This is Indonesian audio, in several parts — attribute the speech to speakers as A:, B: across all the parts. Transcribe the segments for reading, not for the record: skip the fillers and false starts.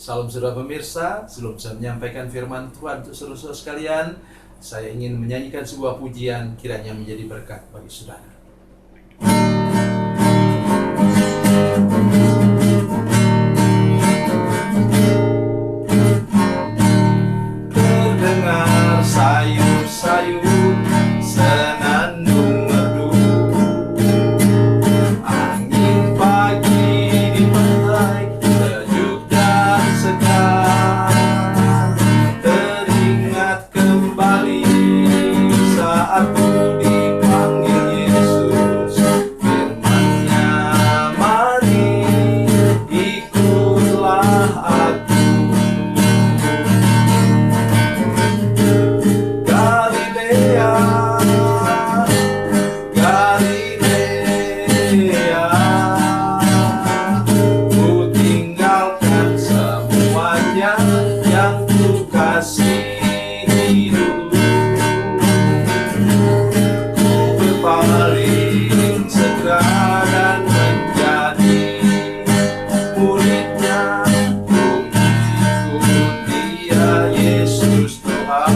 A: Salam saudara pemirsa, sebelum saya menyampaikan firman Tuhan untuk saudara sekalian, saya ingin menyanyikan sebuah pujian kiranya menjadi berkat bagi saudara. Terdengar sayup-sayup senandung merdu, angin pagi di pantai sejuk dan segar. Teringat kembali saat ku dipanggil Yesus, firman-Nya, mari ikutlah aku. Galilea, Galilea, ku tinggalkan semuanya yang ku kasihi dulu. Ku berpaling segera dan menjadi muridnya. Ku ikut Dia, Yesus Tuhan.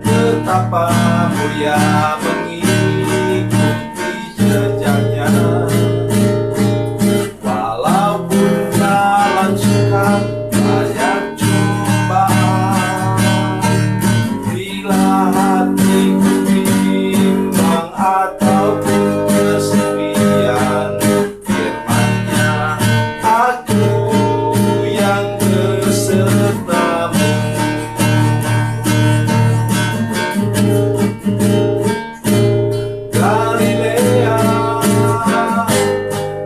A: Betapa mulia mengikuti jejaknya, walaupun dalam suka banyak cobaan. Bila hatiku bimbang ataupun kesepian, firman-Nya, aku yang besertamu. Galilea,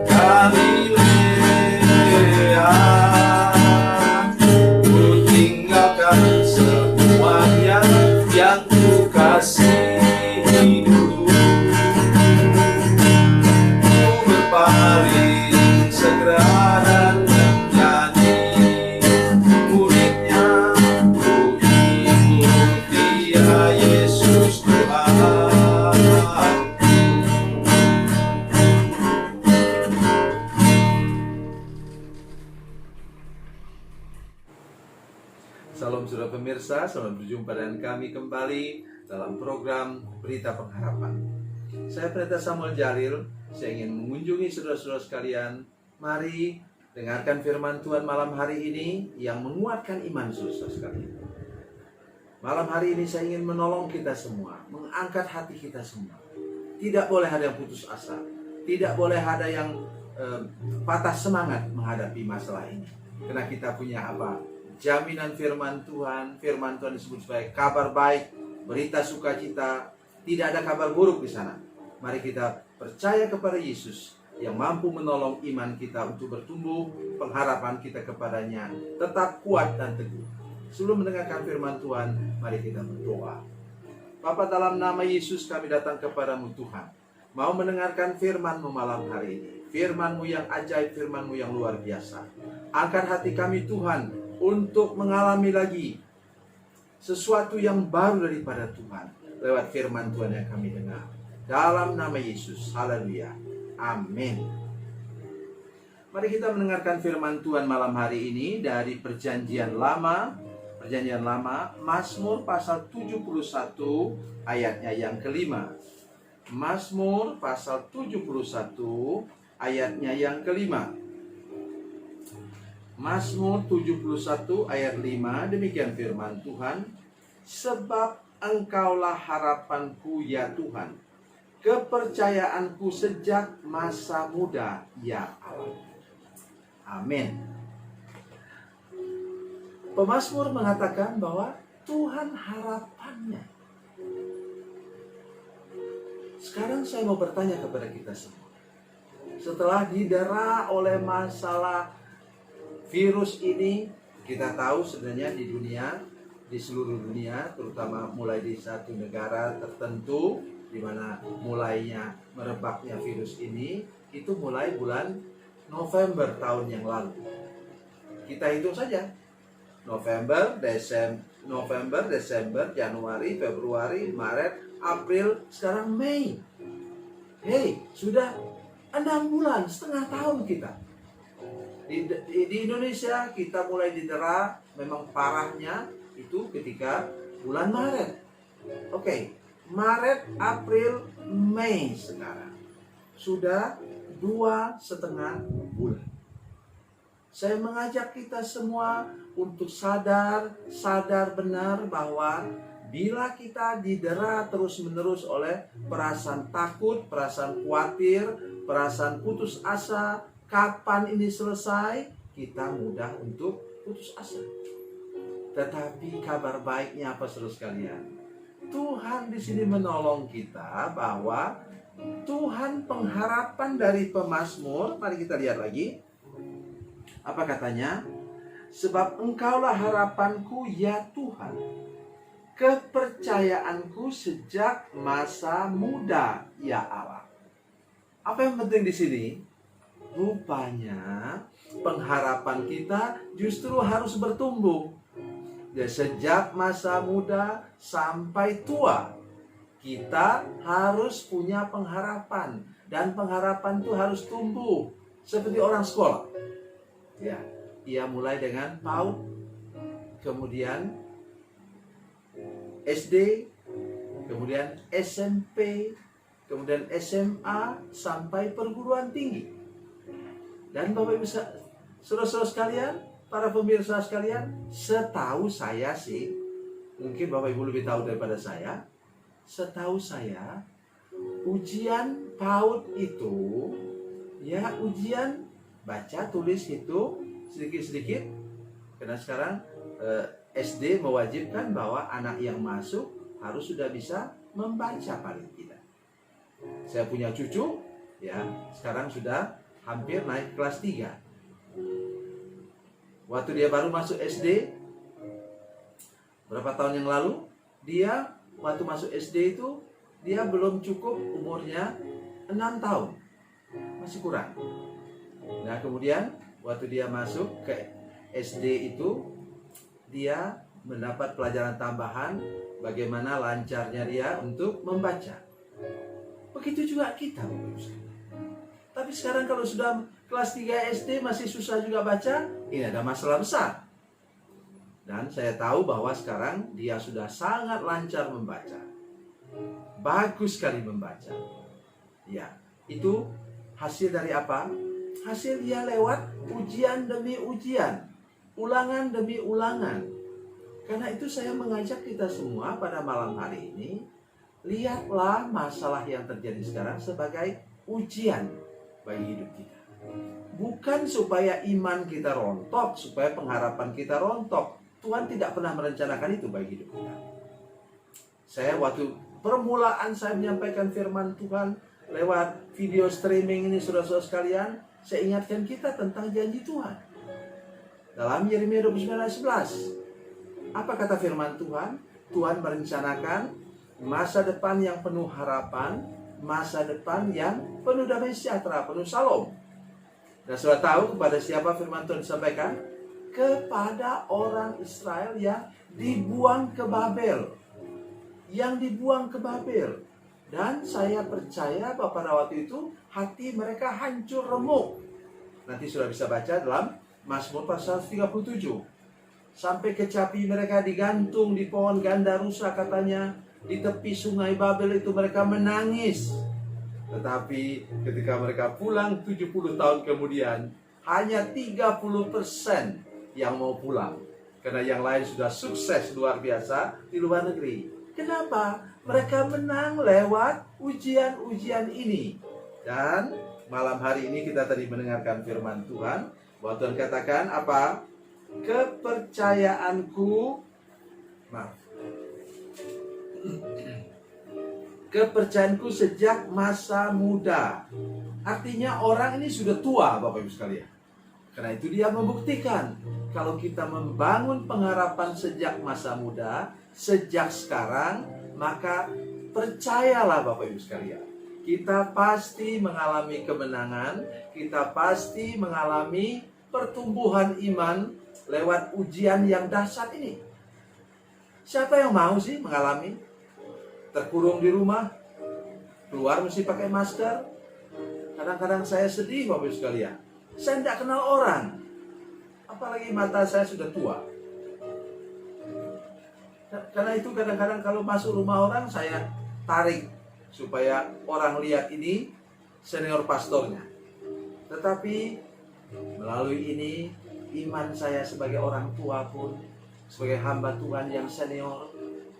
A: Galilea, ku tinggalkan semuanya yang ku kasihi dulu. Ku berpaling segera dan menjadi muridnya. Ku ikut Dia, Yesus Tuhan. Salam saudara pemirsa, selamat berjumpa dengan kami kembali dalam program Berita Pengharapan. Saya Pendeta Samuel Jalil, saya ingin mengunjungi saudara-saudara sekalian. Mari dengarkan firman Tuhan malam hari ini yang menguatkan iman saudara sekalian. Malam hari ini saya ingin menolong kita semua, mengangkat hati kita semua. Tidak boleh ada yang putus asa, tidak boleh ada yang patah semangat menghadapi masalah ini. Karena kita punya apa? Jaminan firman Tuhan. Firman Tuhan disebut sebagai kabar baik, berita sukacita. Tidak ada kabar buruk di sana. Mari kita percaya kepada Yesus yang mampu menolong iman kita untuk bertumbuh, pengharapan kita kepadanya tetap kuat dan teguh. Sebelum mendengarkan firman Tuhan, mari kita berdoa. Bapa, dalam nama Yesus kami datang kepadamu Tuhan, mau mendengarkan firman-Mu malam hari ini. Firman-Mu yang ajaib, firman-Mu yang luar biasa. Angkat hati kami Tuhan untuk mengalami lagi sesuatu yang baru daripada Tuhan lewat firman Tuhan yang kami dengar. Dalam nama Yesus, haleluya, amin. Mari kita mendengarkan firman Tuhan malam hari ini dari Perjanjian Lama. Perjanjian Lama, Mazmur pasal 71 ayatnya yang kelima. Mazmur pasal 71 ayatnya yang kelima. Mazmur 71 ayat 5, demikian firman Tuhan. Sebab Engkaulah harapanku ya Tuhan, kepercayaanku sejak masa muda ya Allah. Amin. Pemazmur mengatakan bahwa Tuhan harapannya. Sekarang saya mau bertanya kepada kita semua. Setelah didera oleh masalah virus ini, kita tahu sebenarnya di dunia, di seluruh dunia, terutama mulai di satu negara tertentu, di mana mulainya merebaknya virus ini, itu mulai bulan November tahun yang lalu. Kita hitung saja, November, Desember, November, Desember, Januari, Februari, Maret, April, sekarang Mei. Hei, sudah 6 bulan, setengah tahun kita. Di Indonesia kita mulai didera, memang parahnya itu ketika bulan Maret. Oke, Maret, April, Mei sekarang. Sudah 2,5 bulan. Saya mengajak kita semua untuk sadar benar bahwa bila kita didera terus-menerus oleh perasaan takut, perasaan khawatir, perasaan putus asa, kapan ini selesai, kita mudah untuk putus asa. Tetapi kabar baiknya apa saudara sekalian? Tuhan di sini menolong kita bahwa Tuhan pengharapan dari pemazmur. Mari kita lihat lagi. Apa katanya? Sebab engkaulah harapanku ya Tuhan, kepercayaanku sejak masa muda ya Allah. Apa yang penting di sini? Rupanya pengharapan kita justru harus bertumbuh. Ya, sejak masa muda sampai tua, kita harus punya pengharapan. Dan pengharapan itu harus tumbuh. Seperti orang sekolah. Ya, ia mulai dengan PAUD, kemudian SD, kemudian SMP, kemudian SMA, sampai perguruan tinggi. Dan Bapak Ibu saudara-saudara sekalian, para pemirsa sekalian, setahu saya sih, mungkin Bapak Ibu lebih tahu daripada saya, setahu saya, ujian PAUD itu, ya ujian baca, tulis, hitung, sedikit-sedikit. Karena sekarang SD mewajibkan bahwa anak yang masuk harus sudah bisa membaca paling tidak. Saya punya cucu, ya sekarang sudah hampir naik kelas 3. Waktu dia baru masuk SD, berapa tahun yang lalu, dia waktu masuk SD itu, dia belum cukup umurnya 6 tahun. Masih kurang. Nah kemudian waktu dia masuk ke SD itu, dia mendapat pelajaran tambahan bagaimana lancarnya dia untuk membaca. Begitu juga kita. Tapi sekarang kalau sudah kelas 3 SD masih susah juga baca, ini ada masalah besar. Dan saya tahu bahwa sekarang dia sudah sangat lancar membaca. Bagus sekali membaca. Ya, itu hasil dari apa? Hasil dia lewat ujian demi ujian, ulangan demi ulangan. Karena itu saya mengajak kita semua pada malam hari ini, lihatlah masalah yang terjadi sekarang sebagai ujian bagi hidup kita. Bukan supaya iman kita rontok, supaya pengharapan kita rontok. Tuhan tidak pernah merencanakan itu bagi hidup kita. Saya waktu permulaan saya menyampaikan firman Tuhan lewat video streaming ini, saudara-saudara sekalian, saya ingatkan kita tentang janji Tuhan. Dalam Yeremia 29:11, apa kata firman Tuhan? Tuhan merencanakan masa depan yang penuh harapan, masa depan yang penuh damai sejahtera, penuh shalom. Dan sudah tahu kepada siapa firman Tuhan disampaikan? Kepada orang Israel yang dibuang ke Babel. Yang dibuang ke Babel. Dan saya percaya bahwa pada waktu itu hati mereka hancur remuk. Nanti sudah bisa baca dalam Mazmur pasal 37. Sampai kecapi mereka digantung di pohon gandarusa katanya. Di tepi sungai Babel itu mereka menangis. Tetapi ketika mereka pulang 70 tahun kemudian, hanya 30% yang mau pulang. Karena yang lain sudah sukses luar biasa di luar negeri. Kenapa? Mereka menang lewat ujian-ujian ini. Dan malam hari ini kita tadi mendengarkan firman Tuhan, bahwa Tuhan katakan apa? Kepercayaanku sejak masa muda. Artinya orang ini sudah tua, Bapak Ibu sekalian. Karena itu dia membuktikan kalau kita membangun pengharapan sejak masa muda, sejak sekarang, maka percayalah Bapak Ibu sekalian, kita pasti mengalami kemenangan, kita pasti mengalami pertumbuhan iman lewat ujian yang dahsyat ini. Siapa yang mau sih mengalami terkurung di rumah, keluar mesti pakai masker? Kadang-kadang saya sedih, Bapak Ibu sekalian. Saya tidak kenal orang, apalagi mata saya sudah tua. Karena itu kadang-kadang kalau masuk rumah orang, saya tarik supaya orang lihat ini senior pastornya. Tetapi melalui ini, iman saya sebagai orang tua pun, sebagai hamba Tuhan yang senior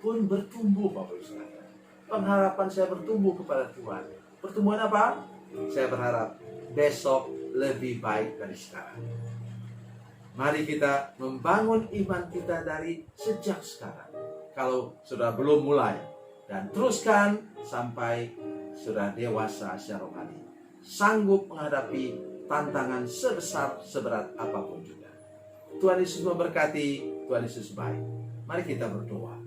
A: pun bertumbuh, Bapak Ibu sekalian. Pengharapan saya bertumbuh kepada Tuhan. Pertumbuhan apa? Saya berharap besok lebih baik dari sekarang. Mari kita membangun iman kita dari sejak sekarang. Kalau sudah belum mulai, dan teruskan sampai sudah dewasa secara rohani, sanggup menghadapi tantangan sebesar seberat apapun juga. Tuhan Yesus memberkati, Tuhan Yesus baik. Mari kita berdoa.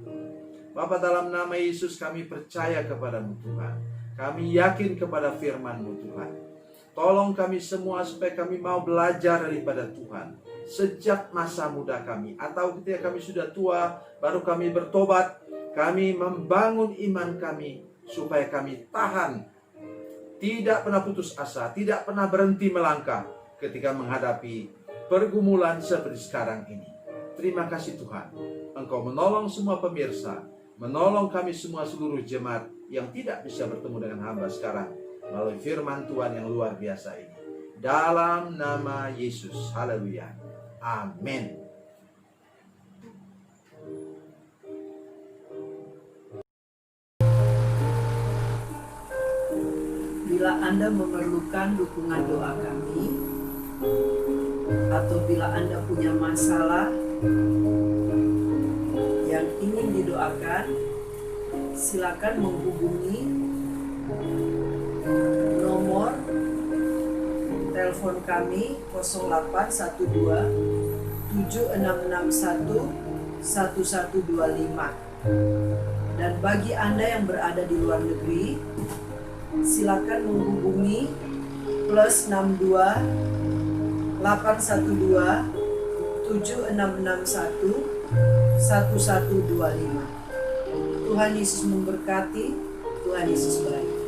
A: Bapa, dalam nama Yesus kami percaya kepadamu Tuhan. Kami yakin kepada firman-Mu Tuhan. Tolong kami semua supaya kami mau belajar daripada Tuhan. Sejak masa muda kami, atau ketika kami sudah tua, baru kami bertobat. Kami membangun iman kami supaya kami tahan, tidak pernah putus asa, tidak pernah berhenti melangkah ketika menghadapi pergumulan seperti sekarang ini. Terima kasih Tuhan, Engkau menolong semua pemirsa, menolong kami semua seluruh jemaat yang tidak bisa bertemu dengan hamba sekarang melalui firman Tuhan yang luar biasa ini. Dalam nama Yesus, haleluya, amin.
B: Bila Anda memerlukan dukungan doa kami, atau bila Anda punya masalah yang ingin didoakan, silakan menghubungi nomor telepon kami 0812 7661 1125. Dan bagi Anda yang berada di luar negeri, silakan menghubungi +62 812 7661 1125. Tuhan Yesus memberkati, Tuhan Yesus baik.